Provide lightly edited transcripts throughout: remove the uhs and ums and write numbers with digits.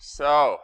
So,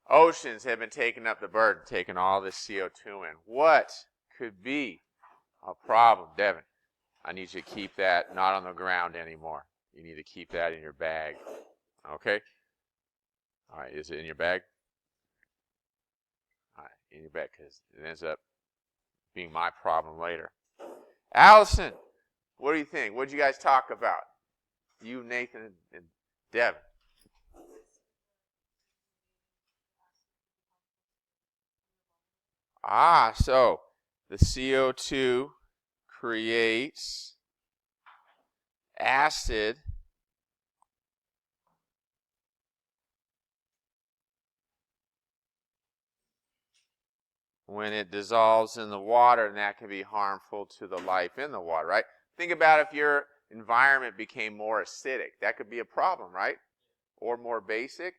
oceans have been taking up the burden, taking all this CO2 in. What could be a problem? Devin, I need you to keep that not on the ground anymore. You need to keep that in your bag. Okay? All right, is it in your bag? All right, in your bag, because it ends up being my problem later. Allison, what do you think? What did you guys talk about? You, Nathan, and Devin. So the CO2 creates acid when it dissolves in the water, and that can be harmful to the life in the water, right? Think about if your environment became more acidic. That could be a problem, right? Or more basic,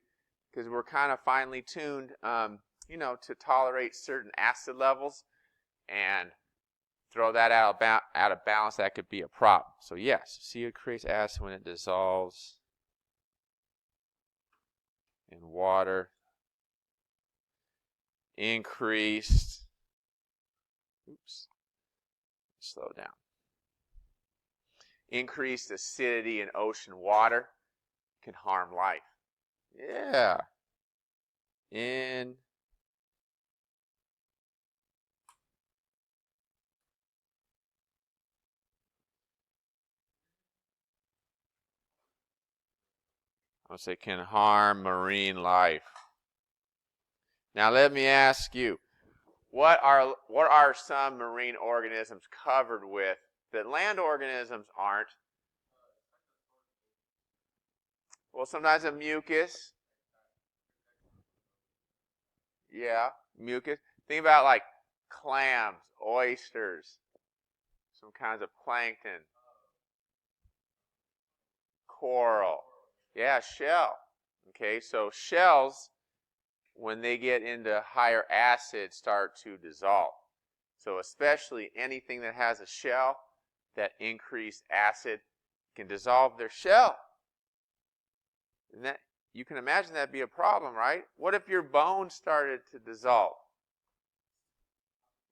because we're kind of finely tuned, to tolerate certain acid levels, and throw that out of balance, that could be a problem. So yes, CO creates acid when it dissolves in water. Increased, slow down. Increased acidity in ocean water can harm life. Yeah. I'll say can harm marine life. Now let me ask you, what are some marine organisms covered with that land organisms aren't? Well, sometimes a mucus. Yeah, mucus. Think about like clams, oysters, some kinds of plankton, coral. Yeah, shell. Okay, so shells, when they get into higher acid, start to dissolve. So especially anything that has a shell, that increased acid can dissolve their shell. And that, you can imagine that'd be a problem, right? What if your bone started to dissolve?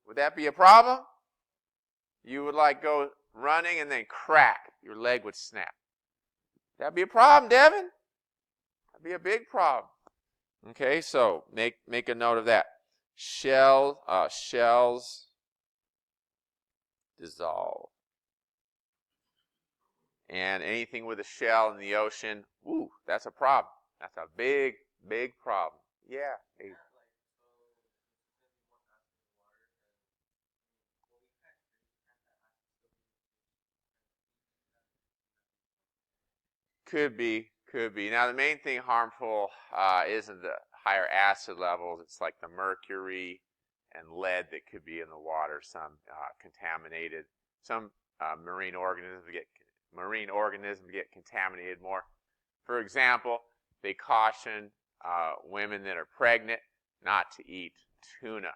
Would that be a problem? You would like go running and then crack. Your leg would snap. That'd be a problem, Devin. That'd be a big problem. Okay, so make a note of that. Shells dissolve. And anything with a shell in the ocean, that's a problem. That's a big, big problem. Yeah. Could be. Now, the main thing harmful isn't the higher acid levels. It's like the mercury and lead that could be in the water. Some contaminated. Some marine organisms get contaminated more. For example, they caution women that are pregnant not to eat tuna,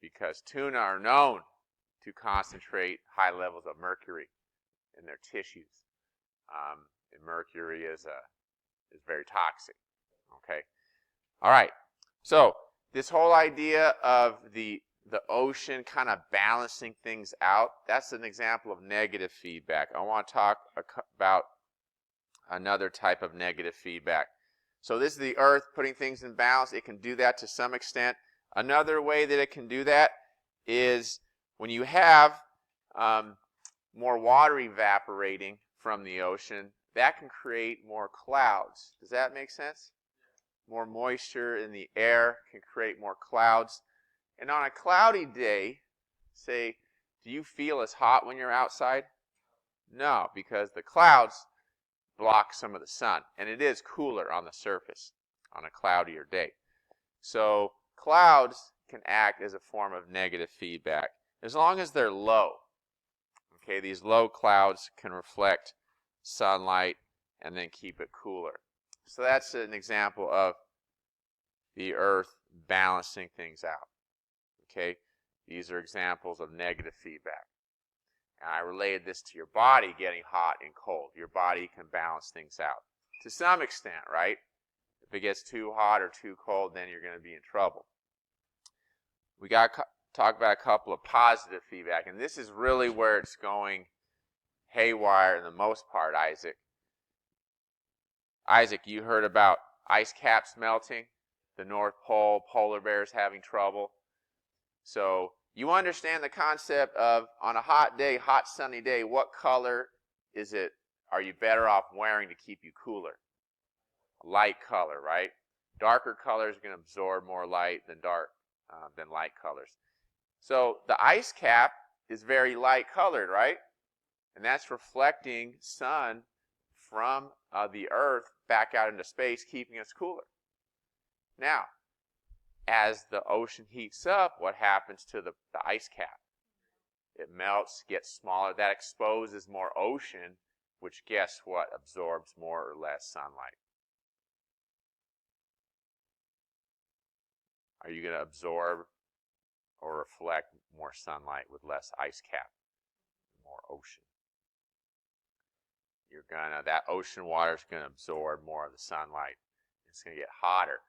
because tuna are known to concentrate high levels of mercury in their tissues. And mercury is very toxic. Okay. All right. So this whole idea of the ocean kind of balancing things out, that's an example of negative feedback. I want to talk about another type of negative feedback. So this is the earth putting things in balance. It can do that to some extent. Another way that it can do that is when you have more water evaporating from the ocean, that can create more clouds. Does that make sense? More moisture in the air can create more clouds. And on a cloudy day, say, do you feel as hot when you're outside? No, because the clouds block some of the sun, and it is cooler on the surface on a cloudier day. So clouds can act as a form of negative feedback as long as they're low. Okay, these low clouds can reflect sunlight and then keep it cooler. So that's an example of the earth balancing things out. Okay, these are examples of negative feedback. And I related this to your body getting hot and cold. Your body can balance things out. to some extent, right? If it gets too hot or too cold, then you're going to be in trouble. We got to talk about a couple of positive feedback, and this is really where it's going haywire in the most part, Isaac. Isaac, you heard about ice caps melting, the North Pole, polar bears having trouble. So you understand the concept of, on a hot day, hot sunny day, what color are you better off wearing to keep you cooler? Light color, right? Darker colors are going to absorb more light than light colors. So the ice cap is very light colored, right? And that's reflecting sun from the earth back out into space, keeping us cooler. Now, as the ocean heats up, what happens to the ice cap? It melts, gets smaller. That exposes more ocean, which guess what? Absorbs more or less sunlight. Are you going to absorb or reflect more sunlight with less ice cap, more ocean? That ocean water is going to absorb more of the sunlight. It's going to get hotter.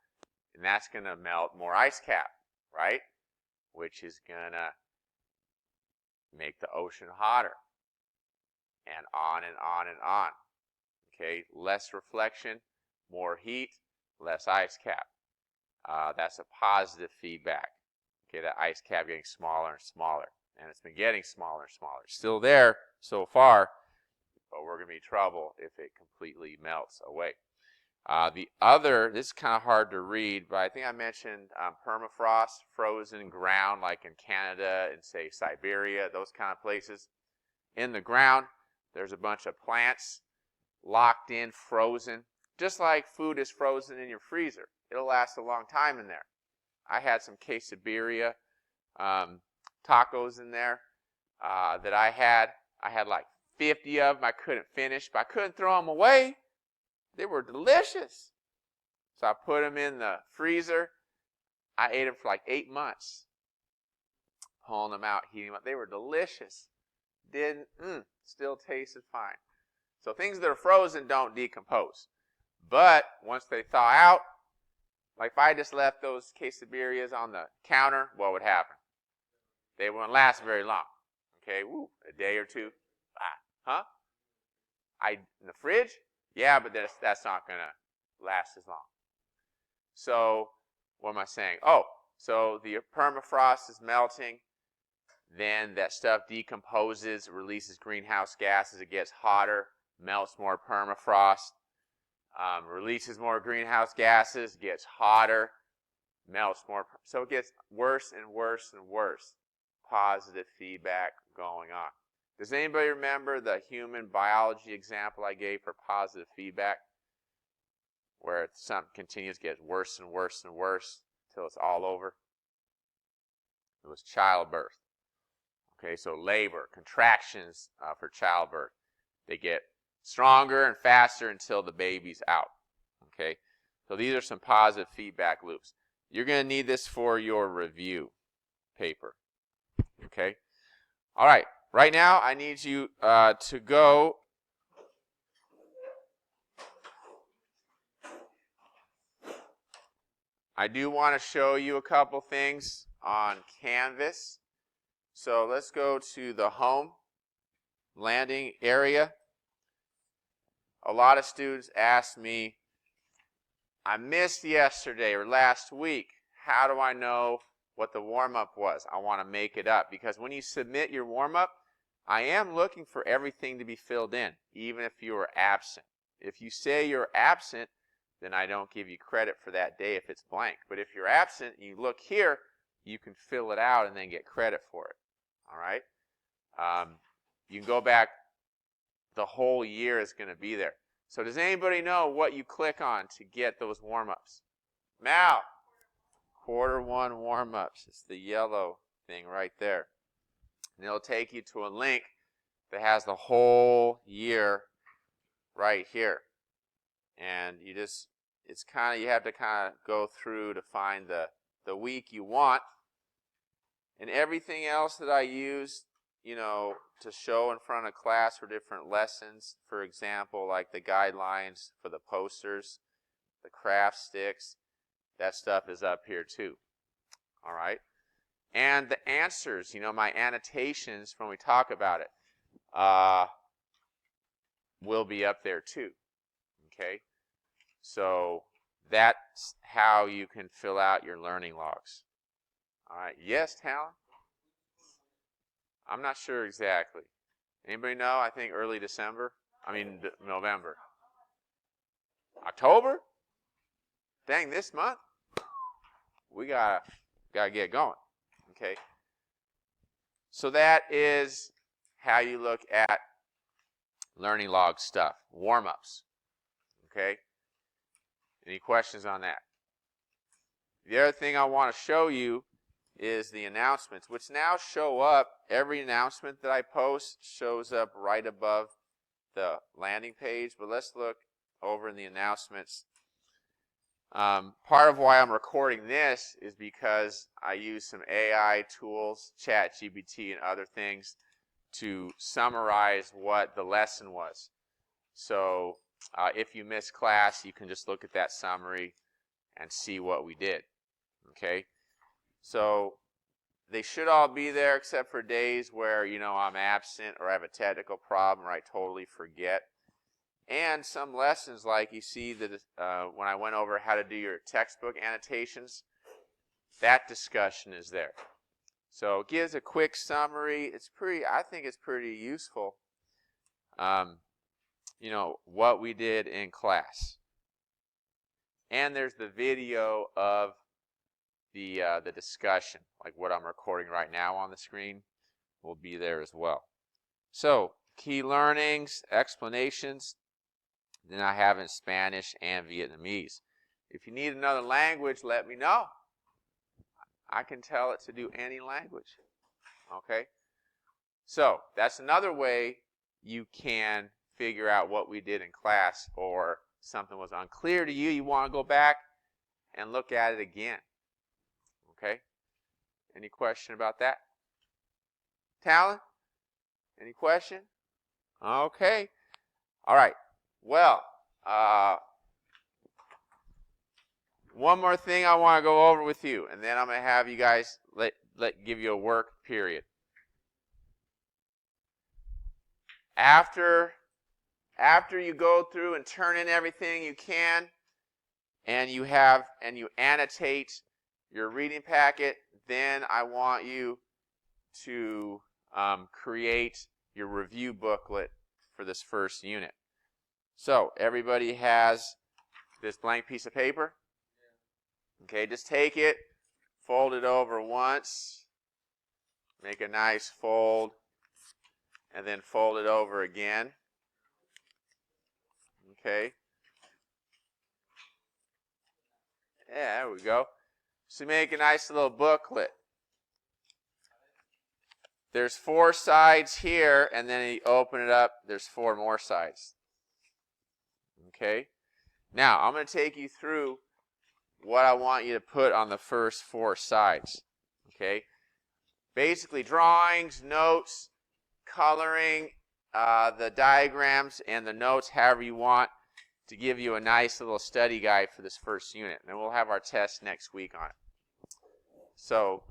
And that's going to melt more ice cap, right? Which is going to make the ocean hotter. And on and on and on. Okay, less reflection, more heat, less ice cap. That's a positive feedback. Okay, that ice cap getting smaller and smaller. And it's been getting smaller and smaller. It's still there so far, but we're going to be in trouble if it completely melts away. This is kind of hard to read, but I think I mentioned permafrost, frozen ground, like in Canada and, say, Siberia, those kind of places. In the ground, there's a bunch of plants locked in, frozen, just like food is frozen in your freezer. It'll last a long time in there. I had some quesadilla tacos in there that I had. I had like 50 of them. I couldn't finish, but I couldn't throw them away. They were delicious. So I put them in the freezer. I ate them for like 8 months. Pulling them out, heating them up. They were delicious. Still tasted fine. So things that are frozen don't decompose. But once they thaw out, like if I just left those quesadillas on the counter, what would happen? They wouldn't last very long. Okay, a day or two. In the fridge? Yeah, but that's not going to last as long. So what am I saying? So the permafrost is melting. Then that stuff decomposes, releases greenhouse gases. It gets hotter, melts more permafrost, releases more greenhouse gases, gets hotter, melts more. So it gets worse and worse and worse. Positive feedback going on. Does anybody remember the human biology example I gave for positive feedback? Where something continues to get worse and worse and worse until it's all over? It was childbirth. Okay, so labor, contractions for childbirth. They get stronger and faster until the baby's out. Okay, so these are some positive feedback loops. You're going to need this for your review paper. Okay, all right. Right now, I need you to go. I do want to show you a couple things on Canvas. So let's go to the home landing area. A lot of students ask me, I missed yesterday or last week. How do I know what the warm-up was? I want to make it up, because when you submit your warm-up, I am looking for everything to be filled in, even if you are absent. If you say you're absent, then I don't give you credit for that day if it's blank. But if you're absent and you look here, you can fill it out and then get credit for it. All right? You can go back. The whole year is going to be there. So does anybody know what you click on to get those warm-ups? Mal, Q1 warm-ups. It's the yellow thing right there. And it'll take you to a link that has the whole year right here. And you have to kind of go through to find the week you want. And everything else that I used to show in front of class for different lessons. For example, like the guidelines for the posters, the craft sticks, that stuff is up here too. All right? And the answers, my annotations when we talk about it, will be up there too. Okay? So that's how you can fill out your learning logs. All right. Yes, Talon? I'm not sure exactly. Anybody know? I think early December. November. October? Dang, this month? We gotta get going. Okay. So that is how you look at learning log stuff. Warm-ups. Okay. Any questions on that? The other thing I want to show you is the announcements, which now show up. Every announcement that I post shows up right above the landing page. But let's look over in the announcements. Part of why I'm recording this is because I use some AI tools, ChatGPT and other things, to summarize what the lesson was. So if you miss class, you can just look at that summary and see what we did. Okay? So they should all be there except for days where, I'm absent or I have a technical problem or I totally forget. And some lessons, like you see that when I went over how to do your textbook annotations, that discussion is there. So it gives a quick summary. I think it's pretty useful. What we did in class. And there's the video of the discussion, like what I'm recording right now on the screen, will be there as well. So key learnings, explanations. Then I have in Spanish and Vietnamese. If you need another language, let me know. I can tell it to do any language. Okay? So that's another way you can figure out what we did in class, or something was unclear to you. You want to go back and look at it again. Okay? Any question about that? Talon? Any question? Okay. All right. Well, one more thing I want to go over with you, and then I'm going to have you guys give you a work period. After you go through and turn in everything you can, and you annotate your reading packet, then I want you to create your review booklet for this first unit. So everybody has this blank piece of paper. Okay, just take it, fold it over once, make a nice fold, and then fold it over again. Okay. Yeah, there we go. So make a nice little booklet. There's 4 sides here, and then you open it up, there's 4 more sides. Okay? Now, I'm going to take you through what I want you to put on the first 4 sides. Okay? Basically, drawings, notes, coloring, the diagrams, and the notes, however you want, to give you a nice little study guide for this first unit. And then we'll have our test next week on it. So,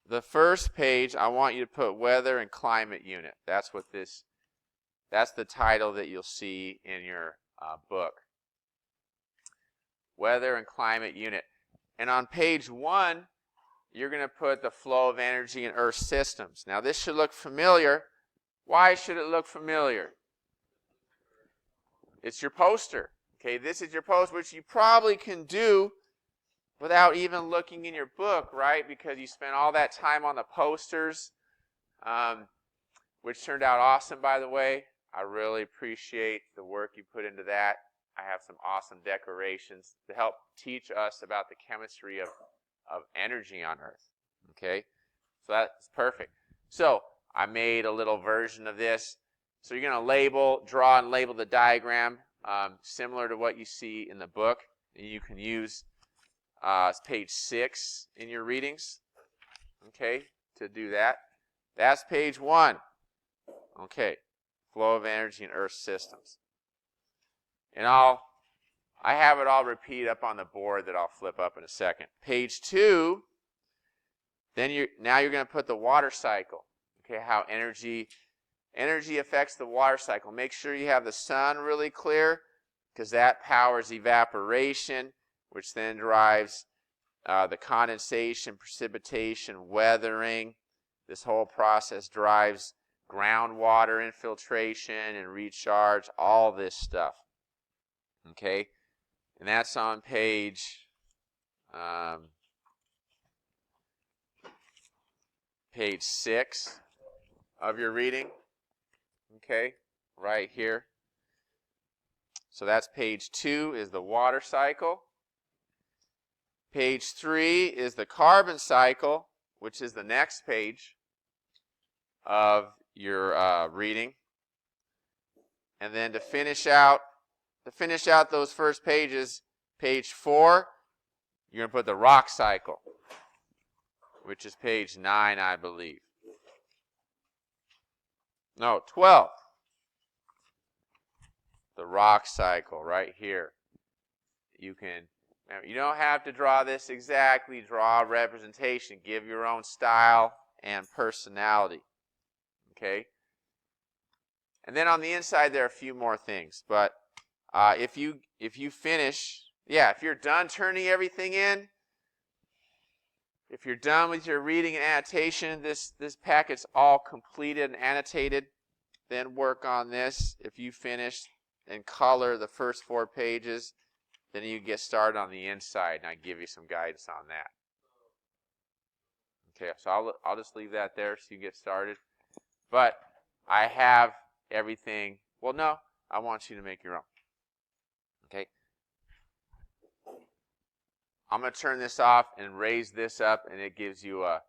the first page, I want you to put weather and climate unit. That's the title that you'll see in your book. Weather and climate unit. And on page 1, you're going to put the flow of energy in Earth systems. Now, this should look familiar. Why should it look familiar? It's your poster. Okay, this is your poster, which you probably can do without even looking in your book, right? Because you spent all that time on the posters, which turned out awesome, by the way. I really appreciate the work you put into that. I have some awesome decorations to help teach us about the chemistry of energy on Earth. Okay? So that's perfect. So I made a little version of this. So you're going to draw and label the diagram similar to what you see in the book. And you can use page 6 in your readings. okay, to do that. That's page 1. Okay, flow of energy in Earth systems. And I have it all repeated up on the board that I'll flip up in a second. Page 2, then now you're going to put the water cycle. Okay, how energy affects the water cycle. Make sure you have the sun really clear, because that powers evaporation, which then drives the condensation, precipitation, weathering. This whole process drives groundwater infiltration and recharge, all this stuff. Okay, and that's on page 6 of your reading. Okay, right here. So that's page 2 is the water cycle. Page 3 is the carbon cycle, which is the next page of your reading. And then to finish out those first pages, page 4, you're going to put the rock cycle, which is page 9, I believe. No, 12. The rock cycle right here. You don't have to draw this exactly. Draw a representation. Give your own style and personality. Okay? And then on the inside there are a few more things. But if you finish, if you're done turning everything in, if you're done with your reading and annotation, this packet's all completed and annotated, then work on this. If you finish and color the first 4 pages, then you get started on the inside, and I give you some guidance on that. Okay, so I'll just leave that there so you get started. But I have everything. Well, no, I want you to make your own. Okay. I'm going to turn this off and raise this up, and it gives you a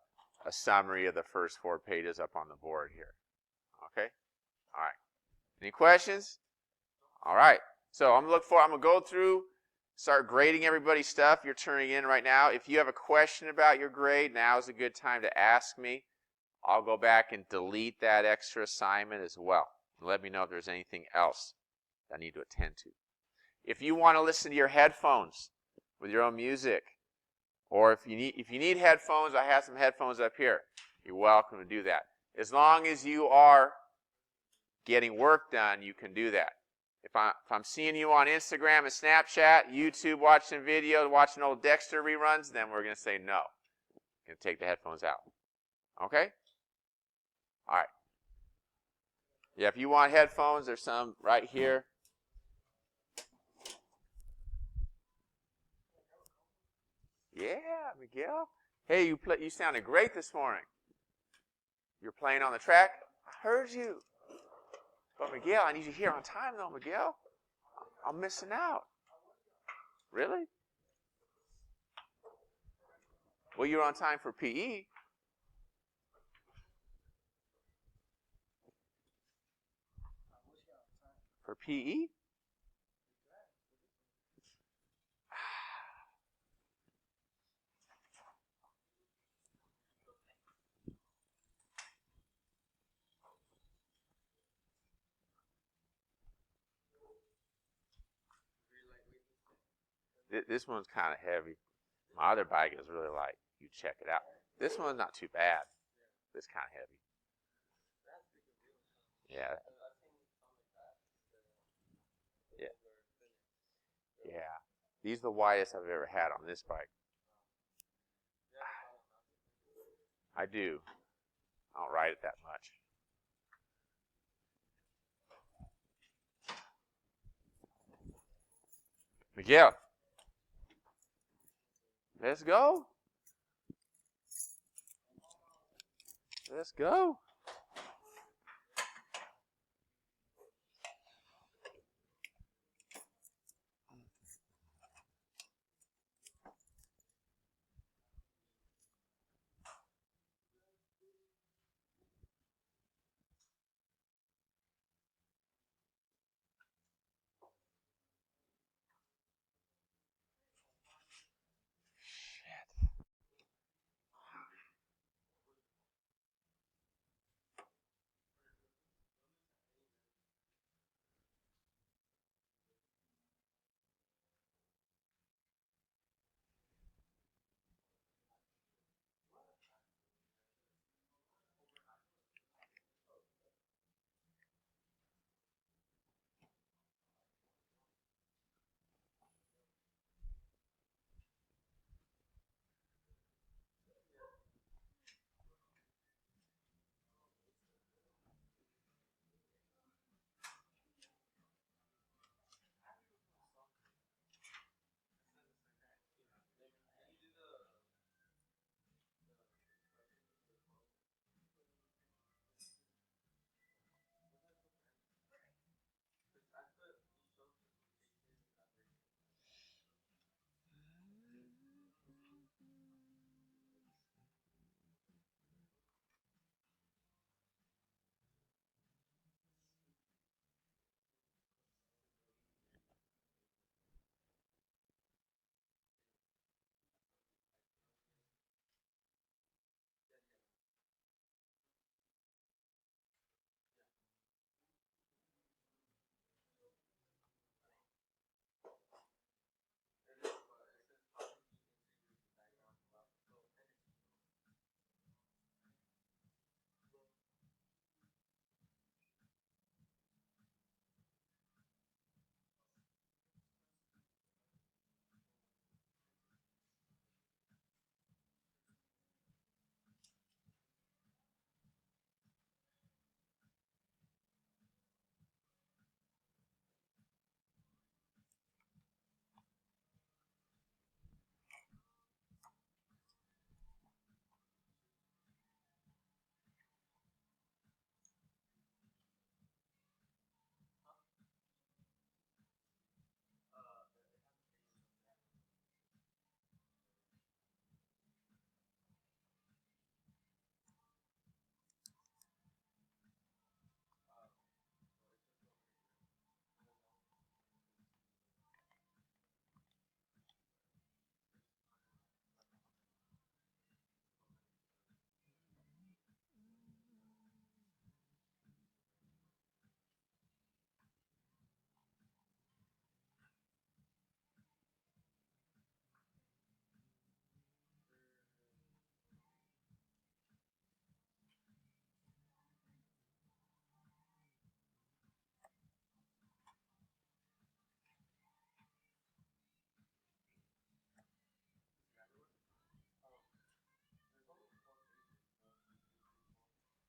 summary of the first 4 pages up on the board here. Okay? All right. Any questions? All right. So I'm going to go through, start grading everybody's stuff you're turning in right now. If you have a question about your grade, now is a good time to ask me. I'll go back and delete that extra assignment as well. Let me know if there's anything else I need to attend to. If you want to listen to your headphones with your own music, or if you need headphones, I have some headphones up here. You're welcome to do that. As long as you are getting work done, you can do that. If I'm seeing you on Instagram and Snapchat, YouTube, watching videos, watching old Dexter reruns, then we're going to say no. We're going to take the headphones out. Okay? All right. Yeah, if you want headphones, there's some right here. Yeah, Miguel. Hey, you sounded great this morning. You're playing on the track? I heard you. But Miguel, I need you here on time though, Miguel. I'm missing out. Really? Well, you're on time for PE. For PE? This one's kind of heavy. My other bike is really light. You check it out. This one's not too bad. It's kind of heavy. Yeah. Yeah. Yeah. These are the widest I've ever had on this bike. I do. I don't ride it that much. Miguel. Let's go. Let's go.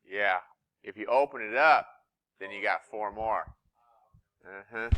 Yeah. If you open it up, then you got 4 more. Uh-huh.